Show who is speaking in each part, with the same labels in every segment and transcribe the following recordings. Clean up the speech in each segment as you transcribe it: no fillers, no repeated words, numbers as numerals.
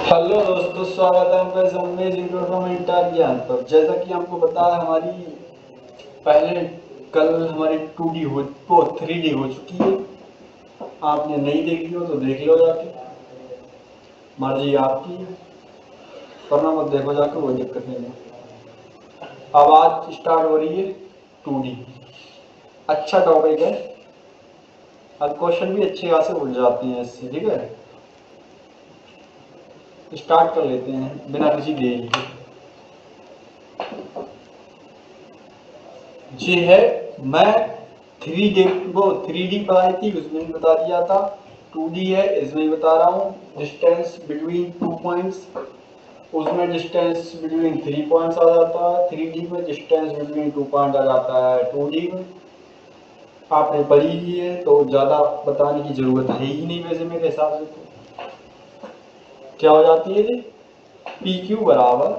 Speaker 1: Hello दोस्तों, स्वागत है आपका इस अमेजिंग प्रोग्राम इटालियन पर। जैसा कि आपको पता है, हमारी पहले कल हमारी 2D हो वो 3D हो चुकी है। आपने नहीं देखी हो तो देख लो जाके, मर्जी आपकी है, वरना मत देखो जाके, कोई दिक्कत नहीं है। अब आज स्टार्ट हो रही है 2D। अच्छा टॉपिक है, अब क्वेश्चन भी अच्छे खासे उठ जाते हैं इससे। ठीक है, स्टार्ट कर लेते हैं बिना किसी देरी के। ये है, मैं 3D पढ़ाई थी, उसमें भी बता दिया था। 2D है, इसमें भी बता रहा हूँ। डिस्टेंस बिटवीन 2 पॉइंट्स, उसमें डिस्टेंस बिटवीन 3 पॉइंट्स आ जाता है। 3D में डिस्टेंस बिटवीन 2 पॉइंट आ जाता है 2D में। आपने पढ़ी ही है तो ज़्यादा बताने की ज़रूरत है ही नहीं, वैसे मेरे हिसाब से तो। क्या हो जाती है जी, पी क्यू बराबर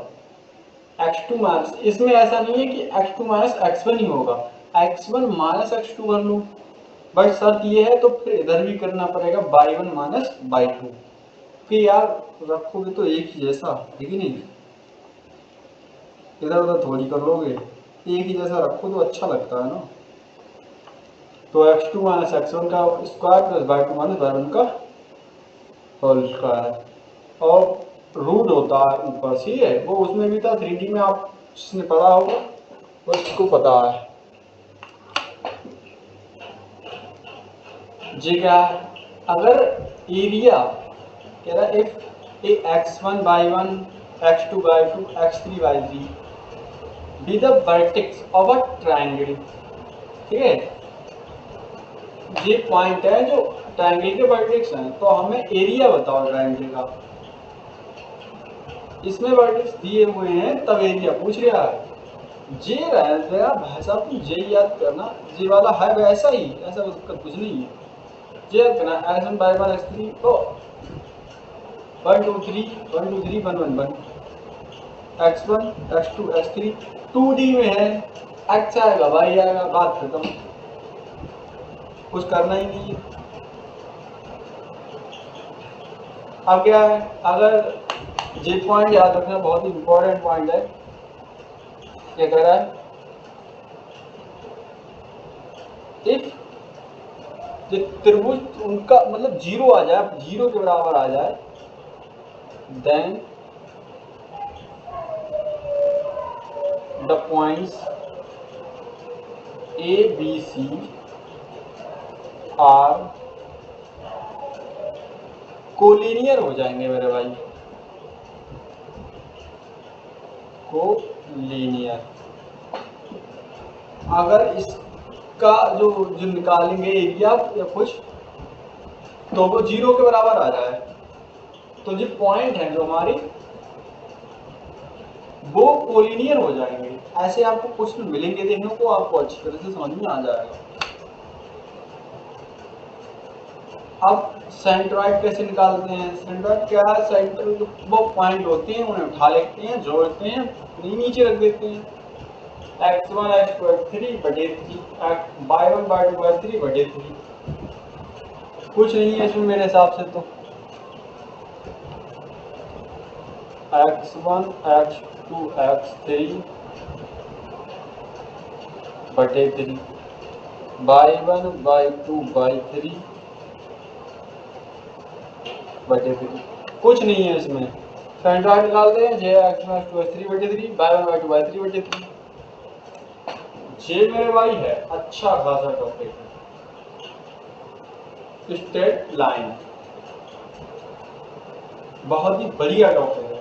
Speaker 1: x2 माइनस, इसमें ऐसा नहीं है कि x2 माइनस x1 ही होगा, x1 माइनस x2 कर लो। बट शर्त ये है तो फिर इधर भी करना पड़ेगा y1 माइनस y2। फिर यार रखोगे तो एक ही जैसा है कि नहीं, इधर उधर थोड़ी कर लोगे, एक ही जैसा रखो तो अच्छा लगता है ना। तो x2 माइनस x1 का square plus y2 minus y1 का होल स्क्वायर। और रूट होता है ऊपर से, है वो उसमें भी था 3D में, आप जिसने पढ़ा होगा उसको पता है। जी क्या है, अगर एरिया कह रहा है if A x1 by1 x2 by2 x3 by3 be the vertex of a triangle. ठीक है, ये पॉइंट है जो ट्राइंगल के वर्टेक्स हैं, तो हमें एरिया बताओ ट्राइंगल का। इसमें वर्टेक्स दिए हुए हैं तब एरिया पूछ रहा है। जे रहेगा भाई साहब, तुम जे याद करना, जे वाला है वैसा ही, ऐसा कुछ नहीं है। जे याद करना, x1 by1 x3 तो 1 2 3 1 2 3 1 1 1 x1 x2 x3 2D में है, x आएगा y आएगा, बात खत्म, कुछ करना ही नहीं है। अब क्या है, अगर ये पॉइंट याद रखना, बहुत ही इंपॉर्टेंट पॉइंट है। क्या कह रहा है, इफ त्रिभुज उनका मतलब जीरो आ जाए, जीरो के बराबर आ जाए, then the points a b c are collinear हो जाएंगे मेरे भाई, कोलिनियर। अगर इसका जो निकालेंगे एरिया या कुछ, तो वो जीरो के बराबर आ जाए, तो जो पॉइंट है जो हमारी, वो कोलिनियर हो जाएंगे। ऐसे आपको क्वेश्चन मिलेंगे देखने को, आपको अच्छी तरह से समझ में आ जाएगा। अब सेंट्रॉइड कैसे निकालते हैं, सेंट्रॉइड क्या है, सेंटर वो पॉइंट होते हैं, उन्हें उठा लेते हैं, जोड़ते हैं, नीचे रख देते हैं। x1 x2 x3 बटे 3, y1 y2 y3 बटे 3। कुछ नहीं है इसमें मेरे हिसाब से तो, x1 x2 x3 बटे 3, y1 y2 y3 बटे 3। कुछ नहीं है इसमें, सेंट्रॉइड निकालते हैं, जे x1 x2 x3 बटे 3, y1 y2 y3 बटे 3। ये मेरे भाई है अच्छा खासा टॉपिक है, स्ट्रेट लाइन, बहुत ही बढ़िया टॉपिक है।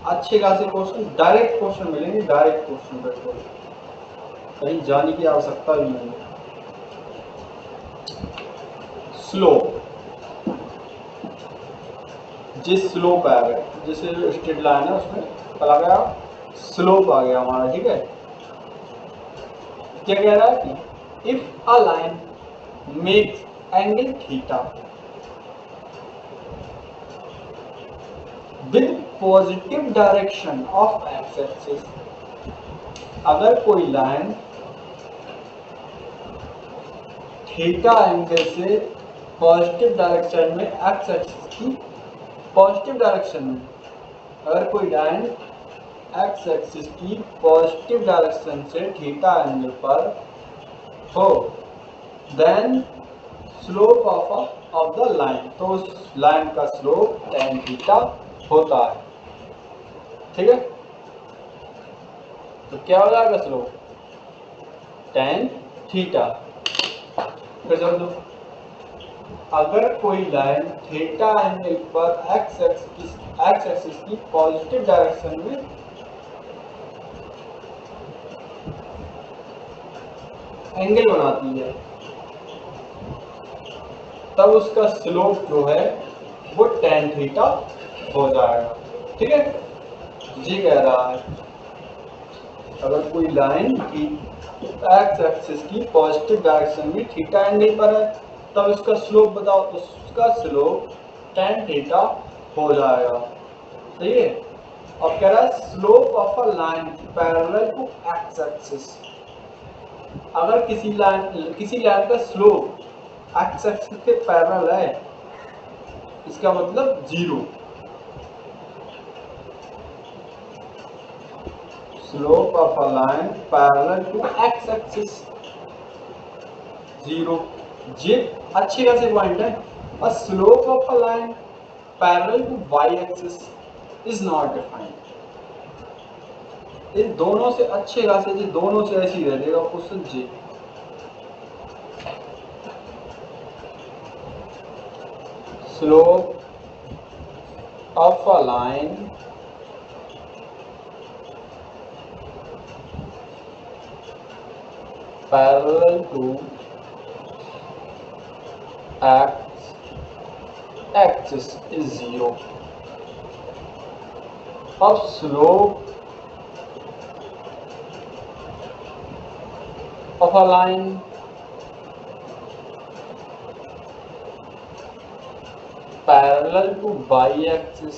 Speaker 1: अच्छे खासे क्वेश्चन, डायरेक्ट क्वेश्चन मिलेंगे, डायरेक्ट क्वेश्चन, बिल्कुल कहीं जाने की आवश्यकता भी नहीं है। स्लोप, जिस स्लोप आ गया, जैसे स्ट्रेट लाइन है उसमें आ गया स्लोप आ गया हमारा। ठीक है, क्या कह रहा है कि if a line makes angle theta with positive direction of x axis, अगर कोई लाइन थीटा एंगल से पॉजिटिव डायरेक्शन में एक्स एक्सिस की पॉजिटिव डायरेक्शन में, अगर कोई लाइन एक्स एक्सिस की पॉजिटिव डायरेक्शन से थीटा एंगल पर हो, then slope of the line, तो उस लाइन का स्लोप tan थीटा होता है। ठीक है, तो क्या हो जाएगा स्लोप tan थीटा। फिर समझ दो, अगर कोई लाइन थीटा एंगल पर एक्स एक्सिस की पॉजिटिव डायरेक्शन में एंगल बनाती है, तब उसका स्लोप जो है वो tan थीटा हो जाएगा। ठीक है, जी कह रहा है अगर कोई लाइन की एक्स एक्सिस की पॉजिटिव डायरेक्शन में थीटा एंगल पर है, तब उसका स्लोप बताओ, तो उसका स्लोप tan थीटा हो जाएगा। सही है। अब कह रहा है slope of a line parallel to x axis, अगर किसी लाइन का स्लोप एक्स एक्सिस के पैरेलल है, इसका मतलब 0, slope of a line parallel to x axis 0, ये अच्छे खासे पॉइंट है। और slope of a line parallel to y axis is not defined. इन दोनों से अच्छे खासे, ये दोनों से ऐसे ही रहेगा क्वेश्चन जी। Slope of a line parallel to x axis is 0। अब slope of a line parallel to y-axis,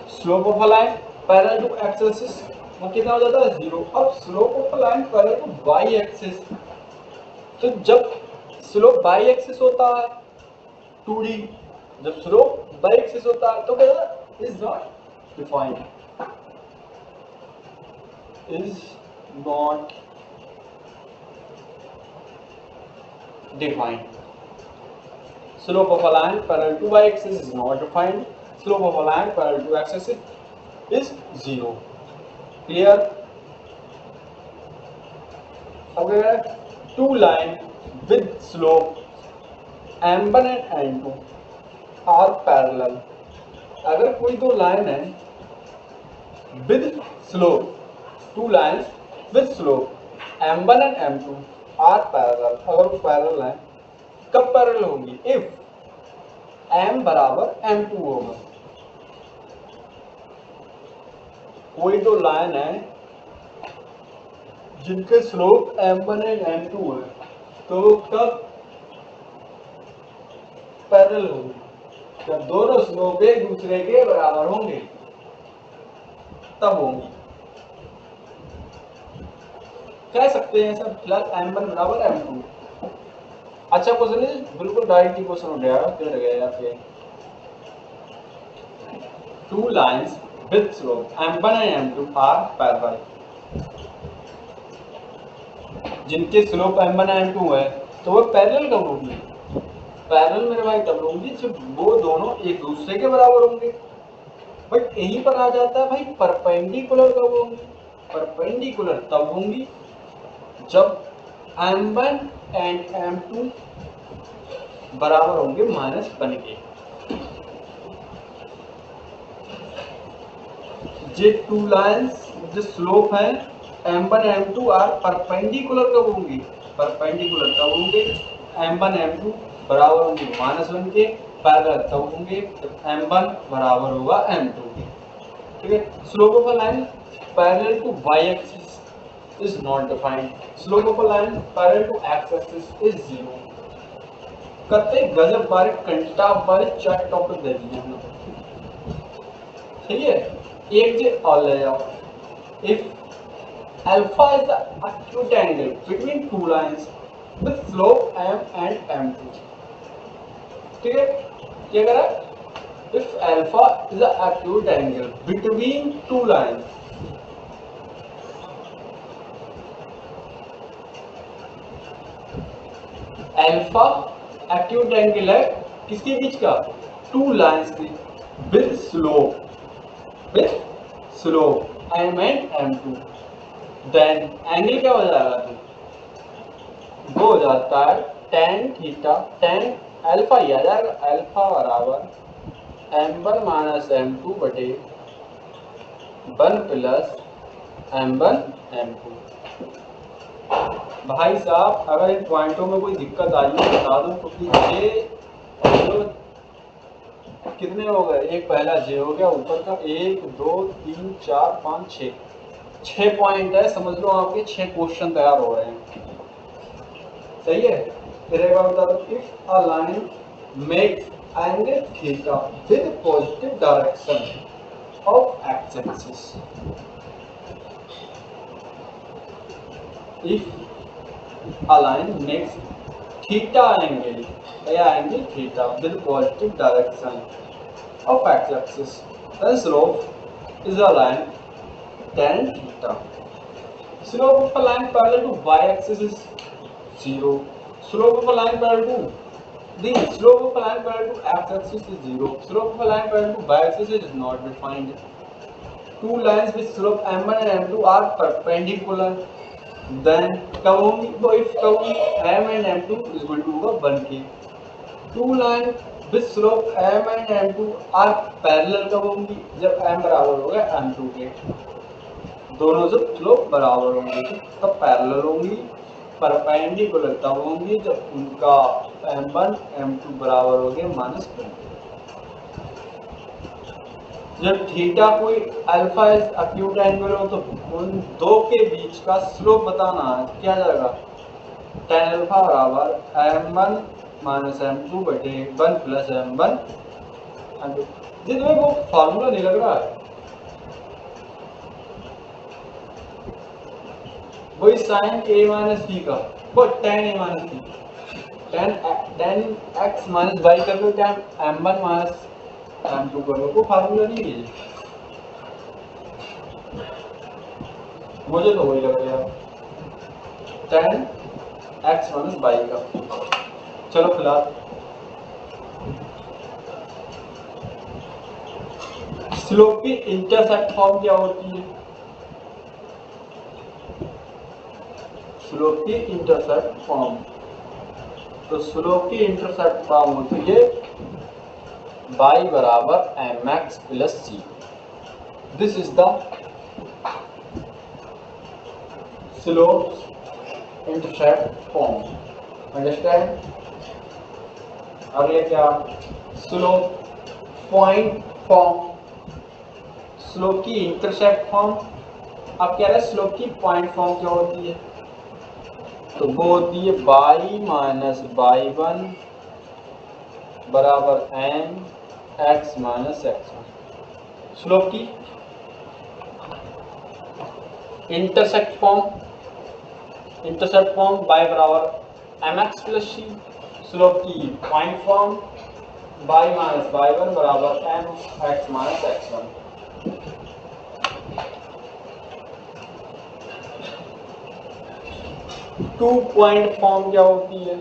Speaker 1: slope of a line parallel to x-axis वो कितना हो जाता है 0। अब slope of a line parallel to y-axis, तो जब slope y-axis होता है 2D, जब slope y-axis होता है तो क्या is not defined, is not defined. Slope of a line parallel to y-axis is not defined. Slope of a line parallel to x-axis is 0. Clear? अगर two line with slope m1 and m2 are parallel, अगर कोई दो line है with slope, two lines with slope m1 and m2 are parallel, अगर वो parallel है, कब parallel होंगी? If m बराबर m2 होगा। कोई दो लाइन है जिनके स्लोप m1 एंड m2 है, तो कब पैरेलल होंगे? जब दोनों स्लोप एक दूसरे के बराबर होंगे तब होंगी। कह सकते हैं सर प्लस m1 बराबर m2। अच्छा क्वेश्चन है, बिल्कुल डायरेक्ट क्वेश्चन हो गया, क्लियर गया यहाँ पे। Two lines with slope m1 and m2 are parallel, जिनके स्लोप m1 एंड m2 है, तो वो पैरेलल कब होंगी? पैरेलल मेरे भाई तब होंगी जब वो दोनों एक दूसरे के बराबर होंगे। बट यहीं पर आ जाता है भाई परपेंडिकुलर कब होंगी? परपेंडिकुलर तब होंगी जब m1 एंड m2 बराबर होंगे -1 के। ये टू लाइंस जो स्लोप है m1 m2 आर परपेंडिकुलर कब होंगी? परपेंडिकुलर तब होंगे m1 m2 बराबर होंगे -1 के, पैरेलल तब होंगे जब m1 बराबर होगा m2 के। ठीक है, slope of a line parallel to y axis is not defined, slope of a line parallel to x axis is 0। करते गजब बारे कंटा बारे 4 टॉपिक दे दिए हमने। ठीक है, एक जे और ले जाओ। If alpha is the acute angle between two lines with slope m and m2। ठीक है, क्या करा? If alpha is a acute angle between two lines, alpha acute angle है किसके बीच का? टू लाइंस की, with slope m and m2, then angle क्या हो जाएगा? तो वो हो जाता है tan थीटा, tan अल्फा ही आ जाएगा, अल्फा बराबर m1 माइनस m2 बटे 1 प्लस m1 m2। भाई साहब अगर इन पॉइंटों में कोई दिक्कत आई हो बता दो, क्योंकि ये कितने हो गए? एक पहला जे हो गया ऊपर का, 1 2 3 4 5 6 पॉइंट है, समझ लो आपके 6 क्वेश्चन तैयार हो रहे हैं। सही है, फिर एक बार बता दो, if a line makes angle theta with positive direction of x axis, if a line makes theta angle या angle theta with positive direction of x-axis, then slope is a line tan theta. Slope of a line parallel to y-axis is 0. Slope of a line parallel to the slope of a line parallel to x-axis is 0. Slope of a line parallel to y-axis is not defined. Two lines with slope m1 and m2 are perpendicular. Then कब होंगी? वो if कब होंगी? m and m2 is equal to होगा 1k. Two lines with slope m and m2 are parallel कब होंगी? जब m बराबर हो गया m2 के, दोनों जब स्लोप बराबर होंगे तब पैरेलल होंगी। परपेंडिकुलर तब होंगी जब उनका m1 m2 बराबर हो गया -1। जब थीटा कोई अल्फा इज एक्यूट एंगल हो तो उन दो के बीच का स्लोप बताना है, क्या जाएगा? tan अल्फा बराबर m1 माइनस m2 बटे 1 प्लस m1 m2। जी तुम्हें वो फॉर्मूला नहीं लग रहा है? वही साइन a माइनस b का, वो tan a minus b, tan x minus y कर लो, tan m1 माइनस m2 कर लो, वो फार्मूला नहीं है। मुझे तो वही लग रहा है tan x माइनस y का। चलो फिलहाल स्लोप की इंटरसेप्ट फॉर्म क्या होती है? स्लोप की इंटरसेप्ट फॉर्म, तो स्लोप की इंटरसेप्ट फॉर्म होती है y बराबर mx plus c। This is the slope intercept form, understand? अब ये क्या? स्लोप पॉइंट फॉर्म, स्लोप की इंटरसेप्ट फॉर्म। अब कह रहे हैं स्लोप की पॉइंट फॉर्म क्या होती है? तो वो होती है y माइनस y1 बराबर m x minus x1। Slope की इंटरसेप्ट फॉर्म y बराबर mx प्लस c। स्लोप की point form y minus y1 बराबर m x minus x1। Two point form क्या होती है?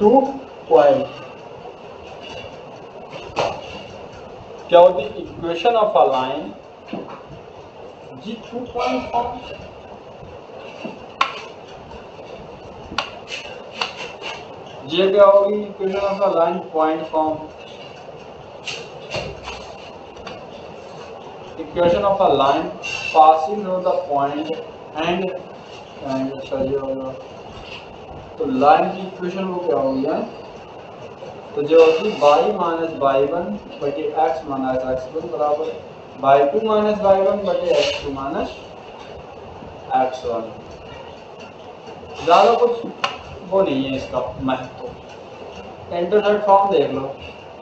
Speaker 1: टू पॉइंट क्या होती है? इक्वेशन ऑफ अ लाइन जी, टू पॉइंट फॉर्म। ये क्या होगी? Equation of a line point form. Equation of a line passing through the point and ये होगा, तो लाइन की इक्वेशन वो क्या होगी है? तो जो होगी y माइनस y1 बटे x माइनस x1 बराबर y2 माइनस y1 बटे x2 माइनस x1। ज़्यादा कुछ वो नहीं है इसका महत्व। इंटरसेप्ट फॉर्म देख लो,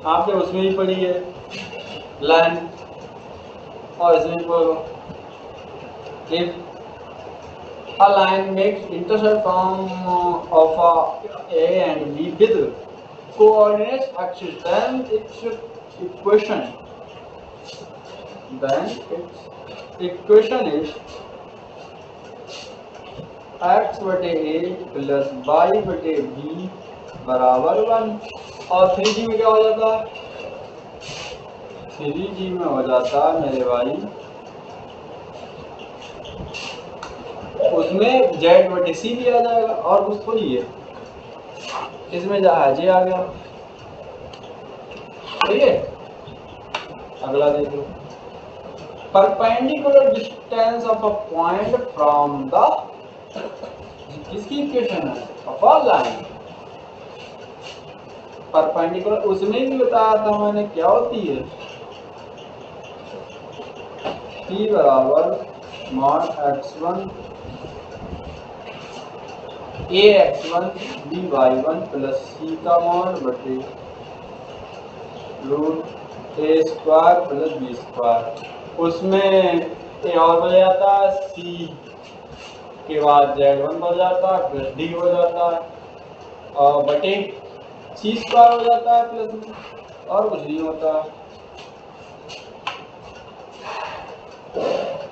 Speaker 1: आपने उसमें ही पढ़ी है। लाइन और इसमें बोलो if a line makes intercept from of A and B with coordinates axis, then its equation is x बटे A प्लस y बटे B बराबर 1। और 3G में क्या हो जाता है? 3G में हो जाता है मेरे भाई, उसमें Z बटे C भी आ जाएगा और कुछ थोड़ी है, इसमें जहाँ J आ गया। ठीक है, अगला देख लो। Perpendicular distance of a point from the, किसकी इक्वेशन है? Of a line. परपेंडिकुलर उसमें भी बताया था मैंने क्या होती है, P बराबर mod x1 a x1 b y1 plus C का मॉड बटे root a square plus b square. उसमें a और बन जाता है, C के बाद Z1 बन जाता है, प्लस D हो जाता है और बटे C स्क्वायर हो जाता है प्लस में, और कुछ नहीं होता है।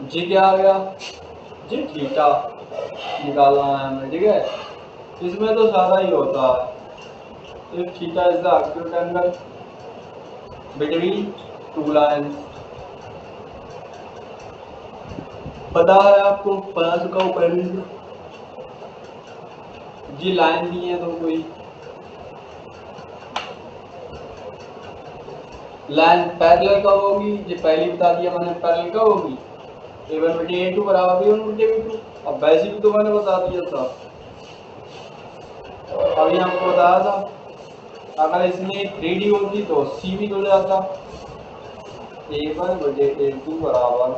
Speaker 1: जी क्या आ गया? जी थीटा निकालना है हमें। ठीक है, इसमें तो सारा ही होता है। If theta is the acute angle between two lines, पता है आपको, पता चुका हूँ पहले से। जी लाइन दी है तो कोई लाइन पैरेलल कब होगी? ये पहले बता दिया मैंने, पैरेलल कब होगी? A1 बटे A2 बराबर B1 बटे B2। अब वैसे भी तो मैंने बता दिया था, अभी आपको बताया था। अगर इसमें 3D होती तो C भी जुड़ जाता। A1 बटे A2 बराबर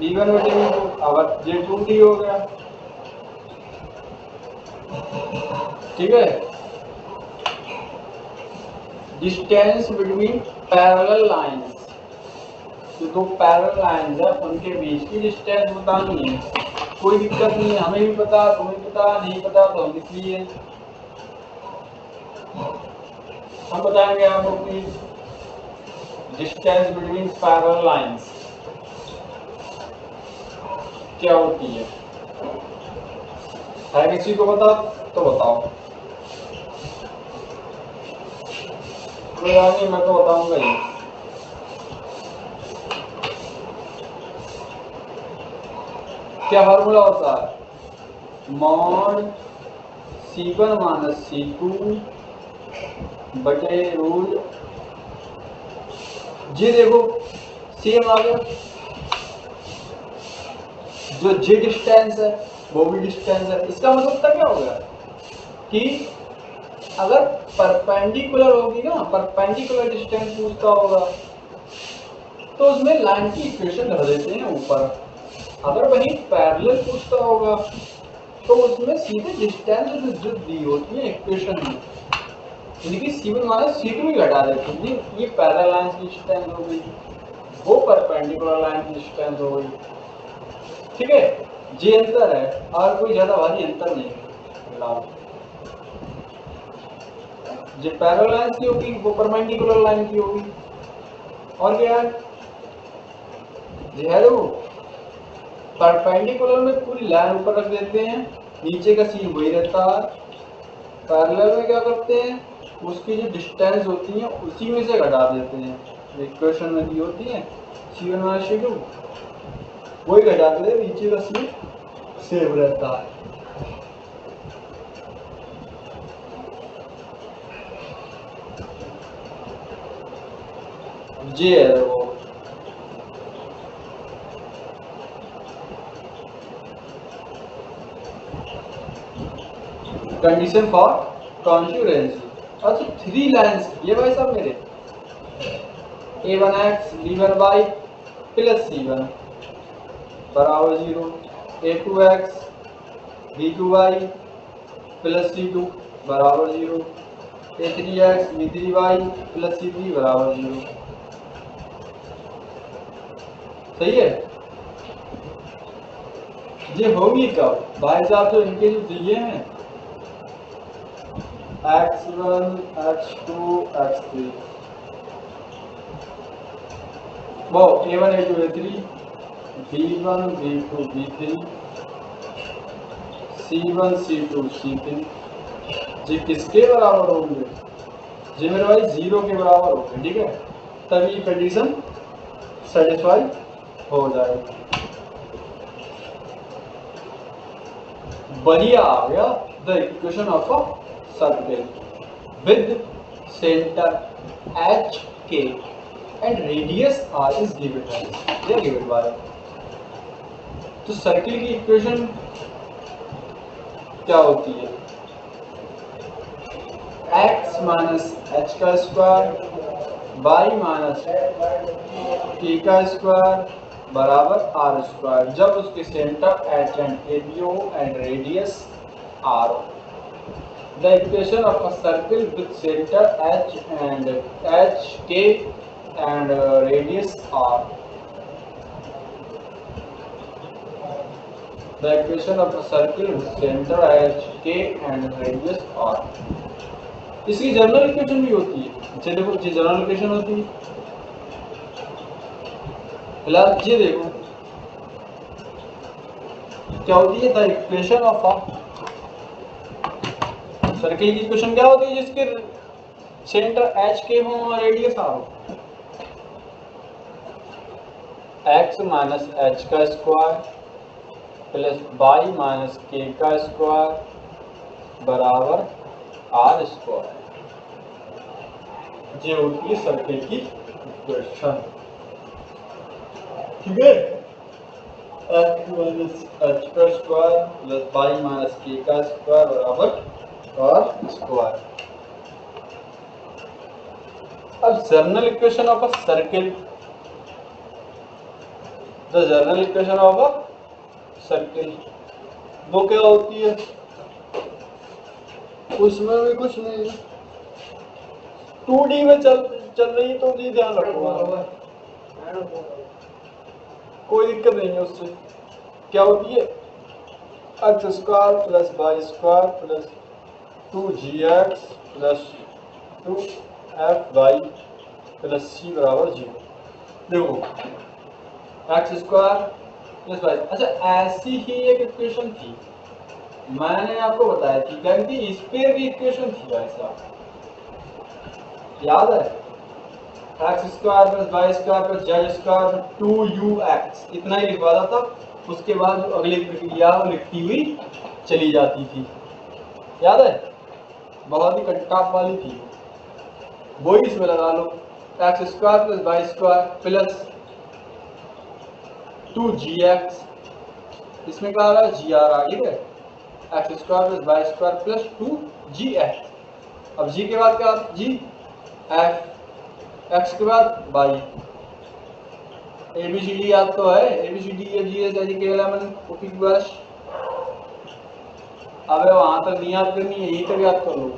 Speaker 1: B1 बटे B2। अब ये 2D हो गया। ठीक है, डिस्टेंस बिटवीन पैरेलल लाइंस, जो दो पैरेलल लाइंस है उनके बीच की डिस्टेंस बतानी है। कोई दिक्कत नहीं है, हमें भी पता, तुम्हें पता, नहीं पता तो हम लिख लिए। हम बताएंगे आपको कि डिस्टेंस बिटवीन पैरेलल लाइंस क्या होती है किसी को पता तो बताओ। कोई नहीं, मैं तो बताऊंगा ही। क्या फार्मूला होता है? मॉड C1 माइनस C2 बटे रूट, जी देखो सेम आ गया, जो जी डिस्टेंस है वो भी डिस्टेंस है। इसका मतलब क्या हो गया कि अगर परपेंडिकुलर होगी ना, परपेंडिकुलर डिस्टेंस पूछता होगा तो उसमें लाइन की इक्वेशन धर देते हैं ऊपर। अगर वही पैरेलल पूछता होगा तो उसमें सीधे डिस्टेंस जो दी होती है इक्वेशन में, इनकी C1 माइनस C2 ही घटा देते हैं। ये पैरेलल लाइन की डिस्टेंस हो गई, वो परपेंडिकुलर लाइन की डिस्टेंस हो गई। ठीक है, ये अंतर है और कोई ज्यादा भारी अंतर नहीं है। जो पैरेलल लाइन की होगी वो परपेंडिकुलर लाइन की होगी। और क्या है, वो परपेंडिकुलर में पूरी लाइन ऊपर रख देते हैं, नीचे का सीन वही रहता है। पैरेलल में क्या करते हैं, उसकी जो डिस्टेंस होती है उसी में से घटा देते हैं। इक्वेशन में दी होती है C1 माइनस C2, वही घटा देते हैं, नीचे का सीन सेम रहता है। ये है वो कंडीशन फॉर कॉन्फ्लुएंसी। अच्छा 3 लाइंस ये भाई साहब मेरे A1x B1y प्लस C1 बराबर 0, A2x B2y प्लस C2 बराबर 0, A3x B3y प्लस C3 बराबर 0। सही है। ये होगी कब भाई साहब, जो इनके जो दिए हैं x1 x2 x3, वो a1 a2 a3 b1 b2 b3 c1 c2 c3, ये किसके बराबर होंगे? ये मेरे भाई 0 के बराबर होंगे, ठीक है, तभी कंडीशन सेटिस्फाई हो जाएगी। बढ़िया आ गया। The equation of a circle with centre h k and radius r is given by. तो सर्किल की इक्वेशन क्या होती है? x माइनस एच का स्क्वायर y माइनस के का स्क्वायर बराबर आर स्क्वायर, जब उसके सेंटर एच एंड के बी हो एंड रेडियस आर हो। The equation of a circle with centre h and h k and radius r. The equation of a circle with centre h k and radius are. इसकी general equation भी होती है। चलिए देखो, ये जनरल इक्वेशन होती है। फिलहाल ये देखो क्या होती है। The equation of a circle की इक्वेशन क्या होती है? जिसके सेंटर एच के हो और रेडियस आर हो। एक्स माइनस एच का square plus Y minus k का स्क्वायर बराबर आर स्क्वायर, ये होती है सर्किल की इक्वेशन, ठीक है। एक्स माइनस एच का square plus Y minus k का स्क्वायर बराबर आर स्क्वायर। अब general equation of a circle, the general equation of a circle वो क्या होती है? उसमें भी कुछ नहीं है, 2D में चल रही है, तो जी ध्यान रखो, कोई दिक्कत नहीं है उससे। क्या होती है? X square plus y square plus 2gx plus 2fy plus c बराबर 0। देखो एक्स स्क्वायर प्लस वाई, अच्छा ऐसी ही एक इक्वेशन थी, मैंने आपको बताया थी कि इस पे भी इक्वेशन थी ऐसा, याद है? X square plus y square plus z square 2ux, इतना ही लिखवा था। उसके बाद जो अगली प्रक्रिया वो लिखती हुई चली जाती थी, याद है? बहुत ही कट्टाप वाली थी, वही इसमें लगा लो। X square plus y square plus 2gx, इसमें क्या आ रहा है? जी आ रहा है, ठीक है। X square plus y square plus 2gx। अब जी के बाद क्या? जी एफ, एक्स के बाद वाई। ABCD याद तो है, ABCD या GS ऐसी केवल है मैंने कॉपी की बस। अबे वहां तक नहीं याद करनी है, यही तक याद कर लो।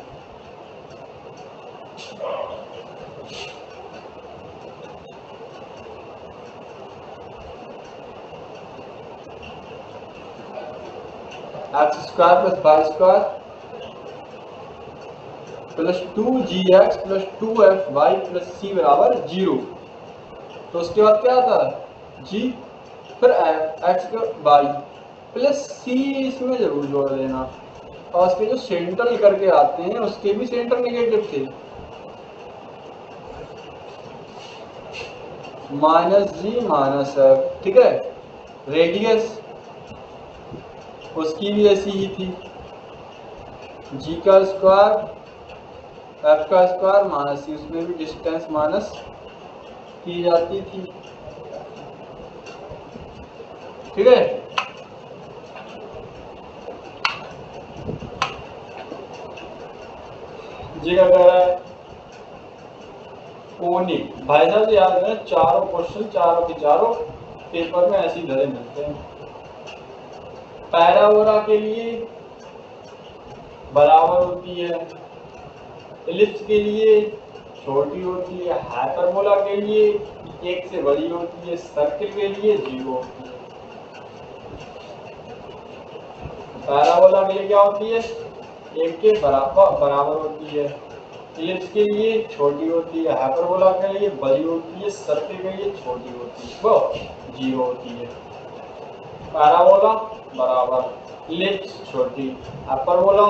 Speaker 1: X square plus y square plus 2gx plus 2fy plus c बराबर 0। तो उसके बाद क्या आता है? जी, फिर एक्स का वाई प्लस सी, इसमें जरूर जोड़ देना। और उसके जो सेंटर करके आते हैं उसके भी सेंटर नेगेटिव थे, माइनस जी माइनस एफ, ठीक है। रेडियस उसकी भी ऐसी ही थी, जी का स्क्वायर एफ का स्क्वायर माइनस सी, उसमें भी डिस्टेंस माइनस की जाती थी, ठीक है। जी क्या कह रहा है? कोनिक, भाई साहब से याद है, चारों क्वेश्चन चारों के चारों पेपर में ऐसी धरे मिलते हैं। पैराबोला के लिए बराबर होती है, एलिप्स के लिए छोटी होती है, हाइपरबोला के लिए 1 से बड़ी होती है, सर्किल के लिए 0 होती है। पैराबोला के लिए क्या होती है? 1 के बराबर होती है, इलिप्स के लिए छोटी होती है, हाइपरबोला के लिए बड़ी होती है, सर्किल के लिए छोटी होती है, वो 0 होती है। पैराबोला बराबर, इलिप्स छोटी, हाइपरबोला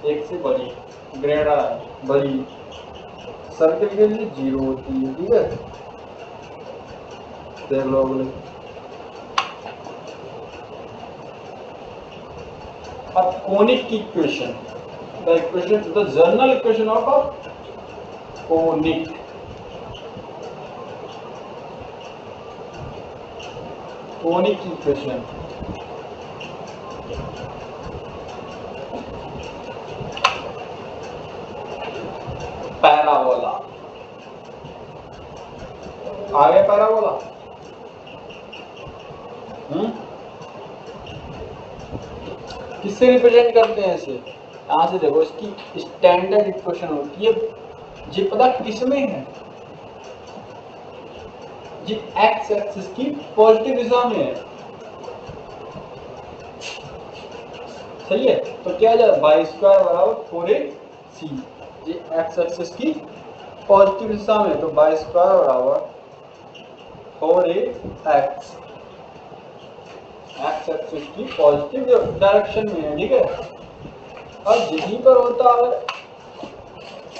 Speaker 1: 1 से बड़ी, ग्रेटर बड़ी, सर्किल के लिए 0 होती है। ठीक है, देख लो अगले। अब कोनिक की equation, the equation, the general equation of a conic. Conic की इक्वेशन, पैराबोला, आ गया पैराबोला। किससे रिप्रेजेंट करते हैं इसे? यहाँ से देखो, इसकी स्टैंडर्ड इक्वेशन होती है, ये पता किस में है? ये एक्स एक्सिस की पॉजिटिव दिशा में है। सही है, तो क्या जाए बाई स्क्वायर बराबर 4ac, ये एक्स एक्सिस की पॉजिटिव दिशा में, तो बाई स्क्वायर बराबर 4ax, एक्स एक्सिस की पॉजिटिव डायरेक्शन में है। ठीक है, अब यहीं पर होता है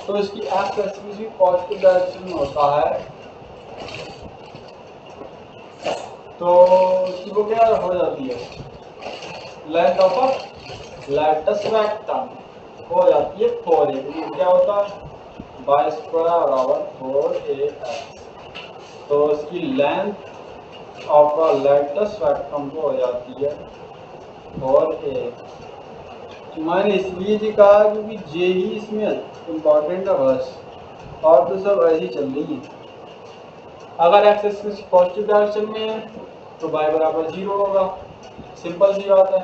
Speaker 1: तो इसकी एक्स एक्सिस भी पॉजिटिव डायरेक्शन में होता है, तो इसकी वो क्या हो जाती है? Length of a lattice rectum हो जाती है 4a, तो क्या होता है? बाई स्क्वायर बराबर 4ax, तो इसकी length of a lattice rectum को हो जाती है 4a। मैंने इसलिए जी कहा क्योंकि जे ही इसमें इम्पॉर्टेंट है बस, और तो सब ऐसी चल रही है। अगर एक्स एक्सिस पॉजिटिव डायरेक्शन में है तो y बराबर 0 होगा, सिंपल सी बात है।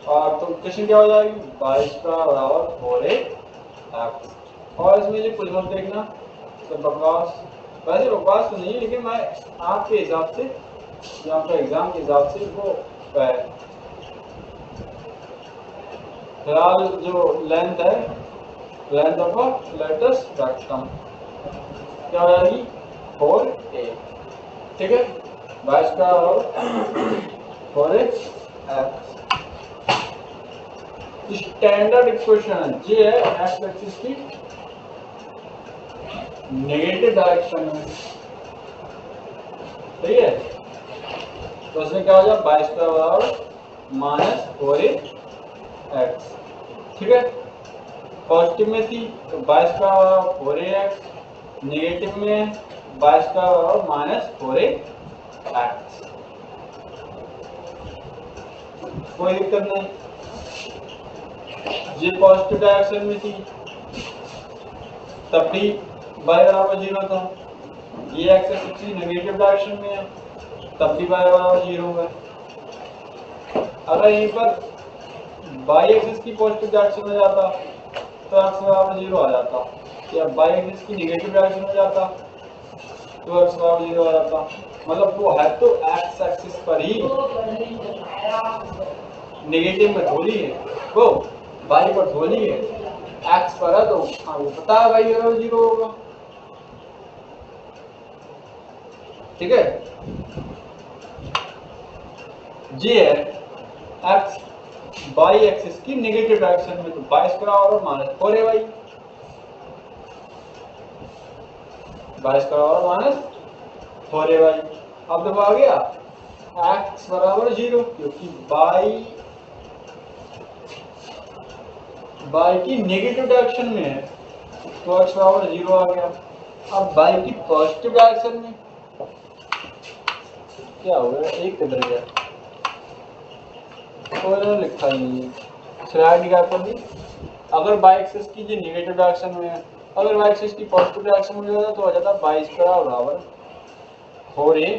Speaker 1: और तो क्वेश्चन क्या हो जाएगी? बाई स्क्वायर बराबर 4ax, और इसमें जो कुछ मत देखना तो बकवास, वैसे बकवास तो नहीं है, लेकिन मैं आपके हिसाब से या आपका एग्जाम के हिसाब से वो फिलहाल जो लेंथ है, लेंथ ऑफ लैटिस रेक्टम क्या हो जाएगी? 4a। ठीक है, by square 4ax, standard equation ये है एक्स एक्सिस की नेगेटिव डायरेक्शन में। ठीक है, तो इसमें क्या हो जाए? बाई स्क्वायर बराबर माइनस 4ax। ठीक है, पॉजिटिव में थी तो बाई स्क्वायर बराबर 4ax, नेगेटिव में बाई स्क्वायर बराबर माइनस 4ax। कोई दिक्कत नहीं, ये पॉजिटिव डायरेक्शन में थी तब भी y बराबर 0 था, ये एक्स एक्सिस नेगेटिव डायरेक्शन में है तब भी y बराबर 0 है। अगर यहीं पर y एक्सिस की पॉजिटिव डायरेक्शन में जाता तो x बराबर 0 आ जाता, या y एक्सिस की नेगेटिव डायरेक्शन में जाता तो x बराबर 0 आ जाता। मतलब वो है तो x एक्सिस पर ही, नेगेटिव में थोड़ी है, वो y पर थोड़ी है, x पर है तो वो पता है y बराबर 0 होगा। ठीक है, ये है x बाई एक्सिस की नेगेटिव डायरेक्शन में, तो बाई स्क्वायर और माइनस 4ay, बाई स्क्वायर और माइनस 4ay। अब देखो आ गया x बराबर 0, क्योंकि बाई की नेगेटिव डायरेक्शन में है तो x बराबर 0 आ गया। अब बाई की पॉजिटिव डायरेक्शन में क्या हो गया? एक किधर गया? कोई लिखा ही नहीं है, स्लाइड निकाल कर दी। अगर बाई एक्सिस की जो नेगेटिव डायरेक्शन में है, अगर बाई एक्सिस की पॉजिटिव डायरेक्शन में जाता तो आ जाता बाई स्क्वायर बराबर 4ay,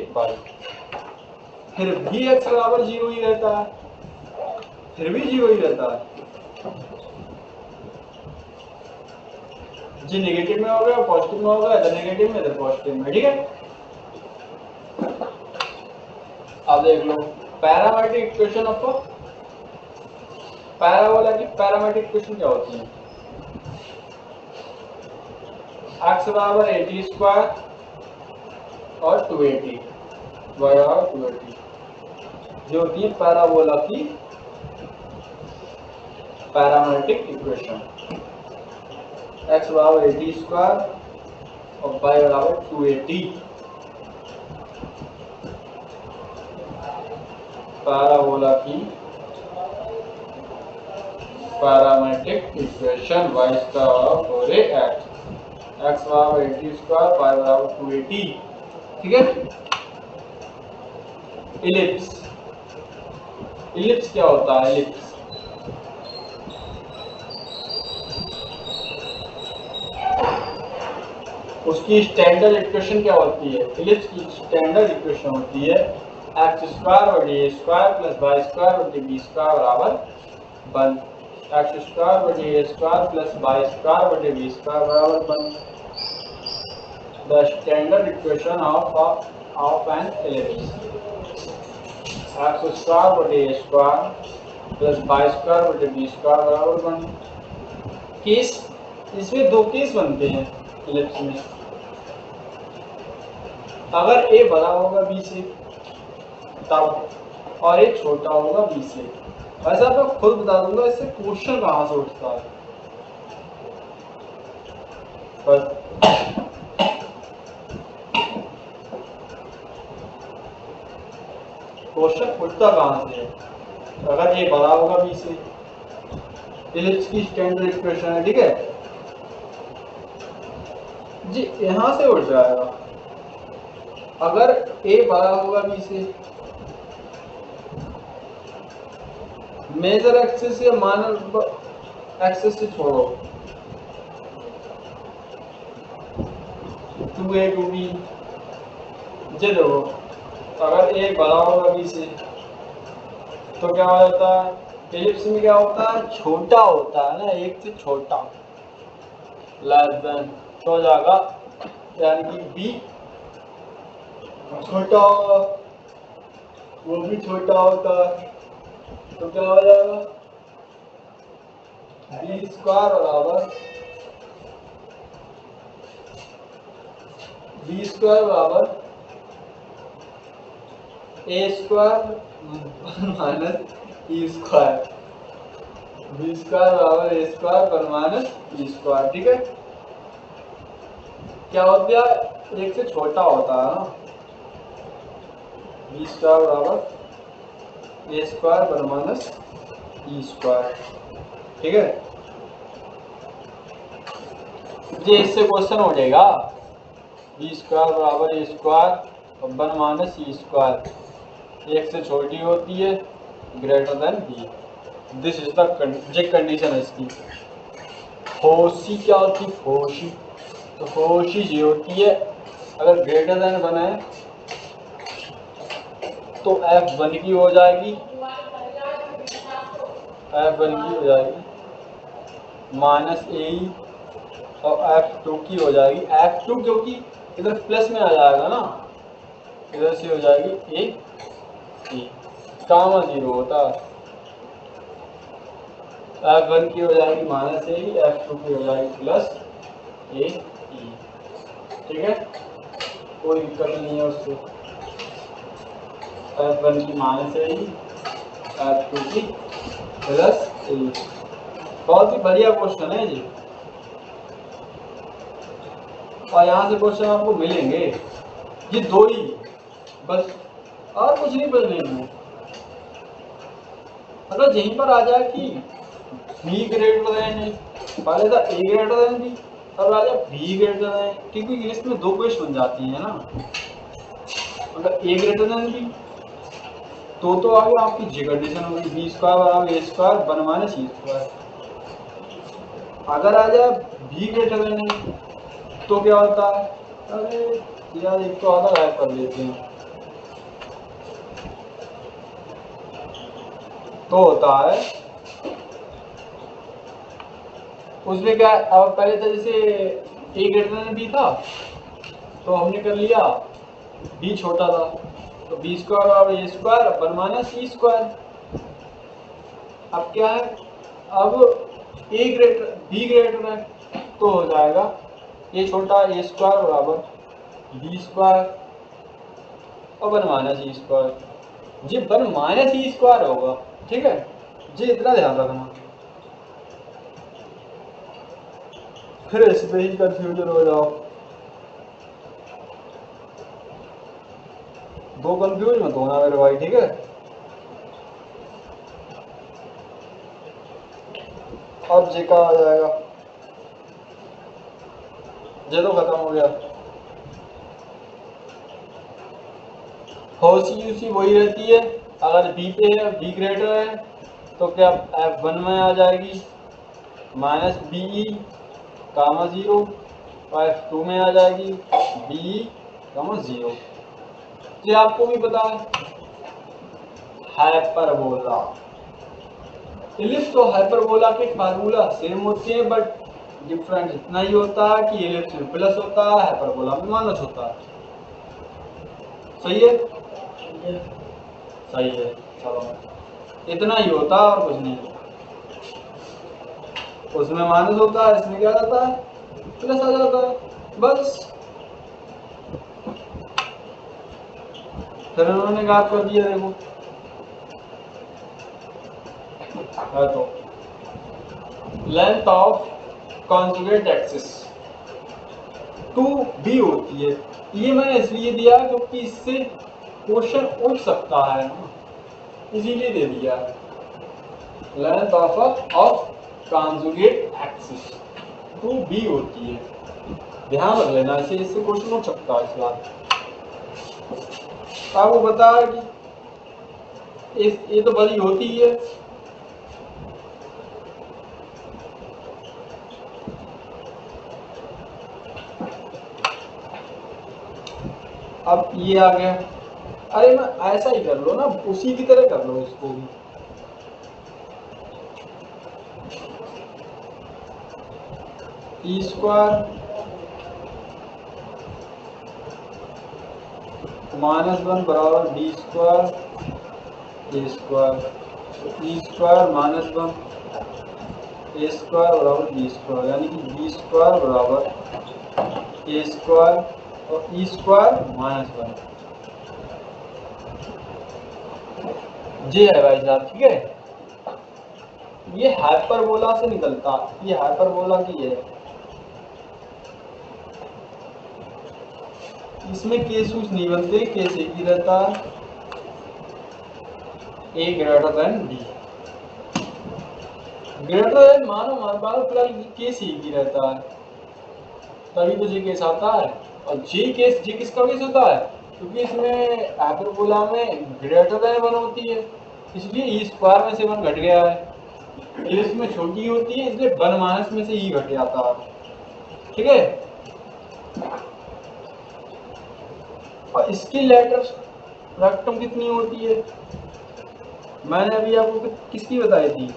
Speaker 1: फिर भी x बराबर 0 ही रहता है, फिर भी 0 ही रहता है। जी नेगेटिव में हो गया, पॉजिटिव में हो गया, इधर नेगेटिव में, इधर पॉजिटिव में, ठीक है। अब देख लो पैरामेट्रिक इक्वेशन ऑफ पैराबोला की पैरामेट्रिक इक्वेशन क्या होती है? x बराबर 80 स्क्वायर और 280 y बराबर 280 जो होती है पैराबोला की पैरामेट्रिक इक्वेशन। x बराबर 80 स्क्वायर और y बराबर 280 पैराबोला की पैरामेट्रिक इक्वेशन y स्क्वायर और x बराबर 80 स्क्वायर y बराबर 280, ठीक है। इलिप्स, इलिप्स क्या होता है? इलिप्स उसकी स्टैंडर्ड इक्वेशन क्या होती है? इलिप्स की स्टैंडर्ड इक्वेशन होती है एक्स स्क्वायर बटे ए स्क्वायर प्लस वाई स्क्वायर बटे बी स्क्वायर बराबर 1। एक्स स्क्वायर बटे ए स्क्वायर प्लस वाई स्क्वायर बटे बी स्क्वायर बराबर 1। The standard equation of N ellipse x square बटे ए स्क्वायर प्लस वाई स्क्वायर बटे बी स्क्वायर बराबर 1। केस, इसमें दो केस बनते हैं इलिप्स में। अगर ए बड़ा होगा बी से तब, और ए छोटा होगा बी से। वैसे मैं खुद बता दूंगा इससे क्वेश्चन कहाँ से उठता है। क्वेश्चन उठता कहाँ से है? अगर ए बड़ा होगा बी से, इलिप्स की स्टैंडर्ड इक्वेशन है, ठीक है जी, यहाँ से उठ जाएगा। अगर ए बड़ा होगा बी से, मेजर एक्सिस या माइनर एक्सिस से छोड़ो, 2a 2b जे देखो, अगर ए बड़ा होगा बी से तो क्या हो जाता है? इलिप्स में क्या होता है? छोटा होता है ना, एक से छोटा, लेस देन, तो हो जाएगा यानी कि बी छोटा होगा, वो भी छोटा होता है, तो क्या हो जाएगा? बी स्क्वायर बराबर बी स्क्वायर बराबर ए square minus E square, B square बराबर ए स्क्वायर पर माइनस ई स्क्वायर, ठीक है। क्या हो गया? एक से छोटा होता है ना, बी स्क्वायर बराबर ए स्क्वायर पर माइनस ई स्क्वायर, ठीक है। ये इससे क्वेश्चन हो जाएगा बी स्क्वायर बराबर ए स्क्वायर और 1 माइनस ई स्क्वायर एक से छोटी होती है, greater than b. This is the condition है इसकी। फोर्सी क्या होती है? फोर्सी, तो फोर्सी ये होती है अगर ग्रेटर देन 1 है तो F1 की हो जाएगी, F1 की हो जाएगी माइनस ए और F2 की हो जाएगी F2, क्योंकि इधर प्लस में आ जाएगा ना, इधर से हो जाएगी ए, कामा 0 होता है। F1 की हो जाएगी माइनस ए, F2 की हो जाएगी प्लस ए, ठीक है, कोई दिक्कत नहीं है उससे। F1 की माइनस ए, F2 की प्लस ए। बहुत ही बढ़िया क्वेश्चन है जी, और यहाँ से क्वेश्चन आपको मिलेंगे ये दो ही, बस और कुछ नहीं बदलने में। अगर यहीं पर आ जाए कि बी ग्रेटर देन है, पहले था ए ग्रेटर देन बी, अब आ जाए बी ग्रेटर देन, क्योंकि इंग्लिश में दो क्वेश्चन बन जाती है ना। अगर ए ग्रेटर देन बी तो आगे आपकी जी कंडीशन होगी बी स्क्वायर बराबर ए स्क्वायर 1 माइनस ई स्क्वायर। अगर आ जाए बी ग्रेटर देन है तो क्या होता है? अरे यार एक तो आधा गायब कर लेते हैं, तो होता है उसमें क्या, अब पहले तो जैसे ए ग्रेटर देन बी था तो हमने कर लिया बी छोटा था तो बी स्क्वायर और ए स्क्वायर वन माइनस सी स्क्वायर। अब क्या है, अब ए ग्रेटर बी ग्रेटर है तो हो जाएगा ए छोटा ए स्क्वायर बराबर बी स्क्वायर और वन माइनस ई स्क्वायर। जी वन माइनस ई स्क्वायर होगा, ठीक है जी, इतना ध्यान रखना, फिर इस पे ही कंफ्यूजन हो जाओ। दो कंफ्यूज मत होना मेरे भाई, ठीक है। अब जे का आ जाएगा, जे तो खत्म हो गया। होसी यूसी वही रहती है, अगर बी पे है बी ग्रेटर है तो क्या एफ वन में आ जाएगी minus b e comma zero और एफ टू में आ जाएगी बी ई कामा जीरो। ये आपको भी पता है हाइपरबोला, इलिप्स तो हाइपरबोला के फार्मूला सेम होते हैं बट डिफरेंस इतना ही होता है कि इलिप्स में प्लस होता है हाइपरबोला में माइनस होता है। सही है, सही है, चलो इतना ही होता है और कुछ नहीं। उसमें माइनस होता है, इसमें क्या जाता है प्लस आ जाता है, बस। फिर उन्होंने गायब कर दिया, देखो है तो length of conjugate axis 2b होती है। ये मैंने इसलिए दिया क्योंकि इससे क्वेश्चन उठ सकता है ना, इसीलिए दे दिया। Length of conjugate axis 2b होती है, ध्यान रख लेना, इससे क्वेश्चन उठ सकता है। इस बात आपको बता कि ये तो बड़ी होती है। अब ये आ गया, अरे मैं ऐसा ही कर लो ना, उसी की तरह कर लो इसको भी। ई स्क्वायर माइनस वन बराबर डी स्क्वायर ए square, E square minus one ए स्क्वायर बराबर बी स्क्वायर, यानी कि बी स्क्वायर बराबर ए स्क्वायर और ई स्क्वायर माइनस वन। जे है भाई साहब, ठीक है। ये हाइपरबोला से निकलता, ये हाइपरबोला की है। इसमें केस यूज नहीं बनते, केस एक ही रहता है, a greater than b. Greater than मानो मानो फिलहाल केस एक ही रहता है, तभी तो जे केस आता है। और जे किसका केस होता है, क्योंकि इसमें हाइपरबोला में ग्रेटर देन वन होती है, इसलिए ई स्क्वायर में से वन घट गया है। इसमें छोटी होती है इसलिए वन माइनस में से ई घट जाता है, ठीक है। और इसकी लेटर रकम कितनी होती है, मैंने अभी आपको किसकी बताई थी,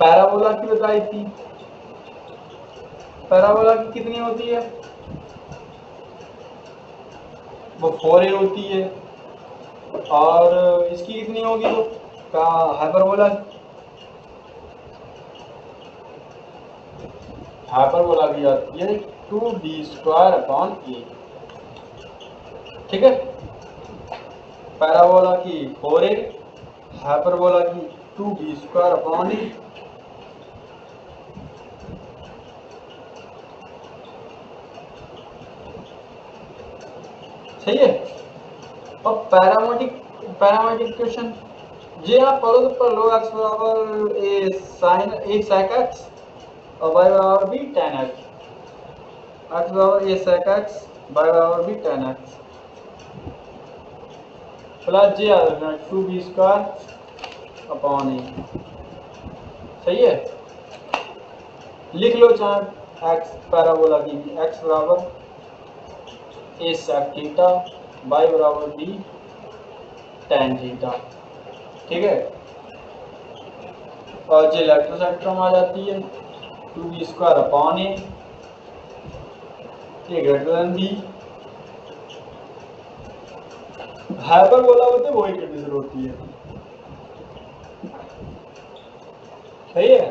Speaker 1: पैराबोला की बताई थी। पैराबोला की कितनी होती है, वो 4a होती है। और इसकी कितनी होगी, वो का हाइपरबोला, हाइपरबोला की आती है 2b² a, ठीक है। पैराबोला की 4a, हाइपरबोला की 2b² a। सही है। और पैरामेट्रिक इक्वेशन जे आप पढ़ो तो पढ़ लो, एक्स बराबर ए साइन ए सेक एक्स और वाई बराबर भी tan एक्स, एक्स बराबर ए सेक एक्स वाई बराबर भी tan एक्स प्लस जे आ जाएगा 2b² a। सही है, लिख लो चाहे एक्स पैराबोला की भी, एक्स बराबर ए सेक थीटा वाई बराबर बी tan थीटा। ठीक है। और जो इलेक्ट्रोस्टैटिक टर्म आ जाती है 2b² upon a greater than b। Hyperbola होते वही कंडीशन होती है, सही है।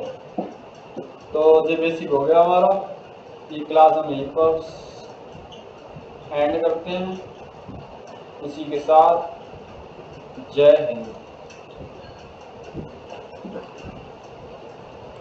Speaker 1: तो ये बेसिक हो गया हमारा, ये क्लास हम यहीं पर एंड करते हैं। इसी के साथ जय हिंद।